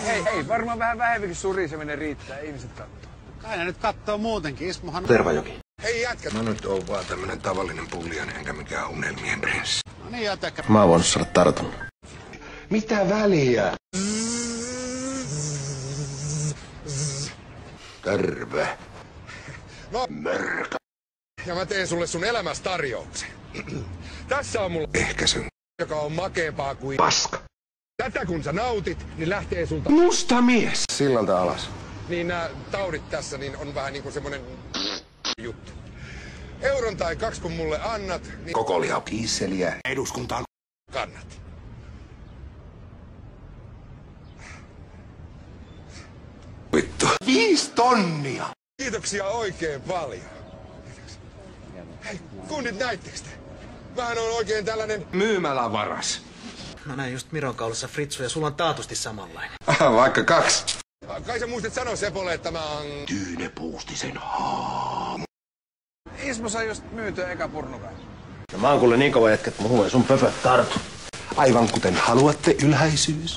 Hei, varmaan vähän vähemminkin suriseminen riittää, ihmiset kattoo. Kai ne nyt kattoo muutenkin, Ismohan... Tervajoki. Hei jätkä, mä nyt oon vaan tämmönen tavallinen pulliainen enkä mikään unelmien prinssi. No niin, jätäkkä. Mä oon voinut saada tartun. Mitä väliä? Terve. No, Mörkä. ja mä teen sulle sun elämäs tarjouksen. Tässä on mulla, Ehkäisyn. joka on makeepaa kuin... Paska. Tätä kun sä nautit, niin lähtee sulta... Musta mies. Sillalta alas. Niin nämä taudit tässä niin on vähän niinku semmonen... juttu. Euron tai 2 kun mulle annat, niin... Koko liha kiisseliä. Eduskuntaan. kannat. Vittu. 5 tonnia. Kiitoksia oikein paljon. Hei, kundit näittekö te? Mähän on oikein tällainen... Myymälävaras. Mä näin just Miron kaulassa Fritsu ja sulla on taatusti samanlainen. Vaikka 2. Kai sä muistit sanoa Sepolle, että mä oon... Tyyne Puustisen haamu. Ismo sai just myytyä eka purnukan. No mä oon kuule niin kova jätkä, että muhun ei sun pöpöt tartu. Aivan kuten haluatte, ylhäisyys.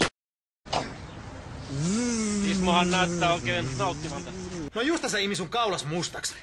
Ismohan näyttää oikein nauttivalta. No just se imi sun kaulas mustaksi.